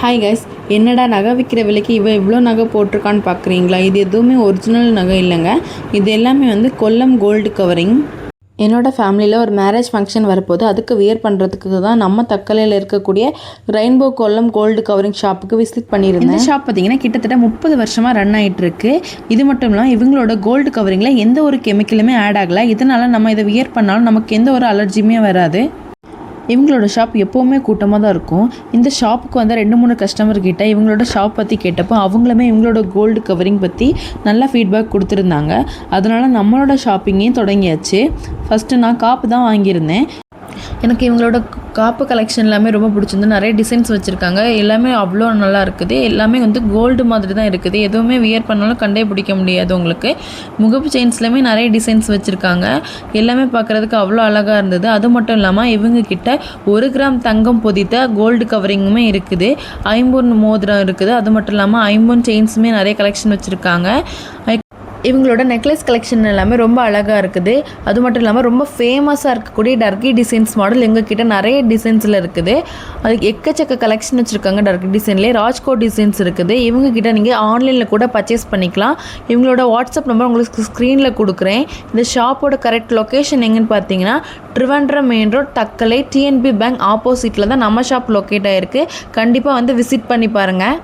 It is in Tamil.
ஹாய் கைஸ், என்னடா நகை விற்கிற விலைக்கு இவ்வளோ நகை போட்டிருக்கான்னு பார்க்குறீங்களா? இது எதுவுமே ஒரிஜினல் நகை இல்லைங்க. இது எல்லாமே வந்து கொல்லம் கோல்டு கவரிங். என்னோடய ஃபேமிலியில் ஒரு மேரேஜ் ஃபங்க்ஷன் வரப்போது அதுக்கு வியர் பண்ணுறதுக்கு தான் நம்ம தக்கலையில் இருக்கக்கூடிய ரெயின்போ கொல்லம் கோல்டு கவரிங் ஷாப்புக்கு விசிட் பண்ணியிருந்தேன். இந்த ஷாப் பார்த்திங்கன்னா கிட்டத்தட்ட 30 வருஷமாக ரன் ஆகிட்டுருக்கு. இது மட்டும் இல்லாமல் இவங்களோட கோல்டு கவரிங்கில் எந்த ஒரு கெமிக்கலுமே ஆட் ஆகலை. இதனால் நம்ம இதை வியர் பண்ணாலும் நமக்கு எந்த ஒரு அலர்ஜியுமே வராது. இவங்களோட ஷாப் எப்போவுமே கூட்டமாக தான் இருக்கும். இந்த ஷாப்புக்கு வந்து 2-3 கஸ்டமர் கிட்ட இவங்களோட ஷாப் பற்றி கேட்டப்போ அவங்களுமே இவங்களோட கோல்டு கவரிங் பற்றி நல்லா ஃபீட்பேக் கொடுத்துருந்தாங்க. அதனால் நம்மளோட ஷாப்பிங்கையும் தொடங்கியாச்சு. ஃபஸ்ட்டு நான் காப்பு தான் வாங்கியிருந்தேன். எனக்கு இவங்களோட காப்பு கலெக்ஷன் எல்லாமே ரொம்ப பிடிச்சிருந்து. நிறைய டிசைன்ஸ் வச்சுருக்காங்க. எல்லாமே அவ்வளோ நல்லா இருக்குது. எல்லாமே வந்து கோல்டு மாதிரி தான் இருக்குது. எதுவுமே வியர் பண்ணாலும் கண்டே பிடிக்க முடியாது. உங்களுக்கு முகப்பு செயின்ஸ்லையுமே நிறைய டிசைன்ஸ் வச்சுருக்காங்க. எல்லாமே பார்க்குறதுக்கு அவ்வளோ அழகாக இருந்தது. அது மட்டும் இல்லாமல் இவங்கக்கிட்ட 1 கிராம் தங்கம் பொதித்த கோல்டு கவரிங்குமே இருக்குது. 50 மோதிரம் இருக்குது. அது மட்டும் இல்லாமல் 50 செயின்ஸுமே நிறைய கலெக்ஷன் வச்சுருக்காங்க. இவங்களோட நெக்லஸ் கலெக்ஷன் எல்லாமே ரொம்ப அழகாக இருக்குது. அது மட்டும் இல்லாமல் ரொம்ப ஃபேமஸாக இருக்கக்கூடிய டர்கி டிசைன்ஸ் மாடல் எங்ககிட்ட நிறைய டிசைன்ஸில் இருக்குது. அதுக்கு எக்கச்சக்க கலெக்ஷன் வச்சுருக்காங்க. டர்கி டிசைன்லேயே ராஜ்கோட் டிசைன்ஸ் இருக்குது. இவங்ககிட்ட நீங்கள் ஆன்லைனில் கூட பர்ச்சேஸ் பண்ணிக்கலாம். இவங்களோட வாட்ஸ்அப் நம்பர் உங்களுக்கு ஸ்க்ரீனில் கொடுக்குறேன். இந்த ஷாப்போட கரெக்ட் லொக்கேஷன் எங்கன்னு பார்த்தீங்கன்னா Trivandrum main road, Thuckalay, TNP bank ஆப்போசிட்டில் தான் நம்ம ஷாப் லொக்கேட் ஆகிருக்கு. கண்டிப்பாக வந்து விசிட் பண்ணி பாருங்கள்.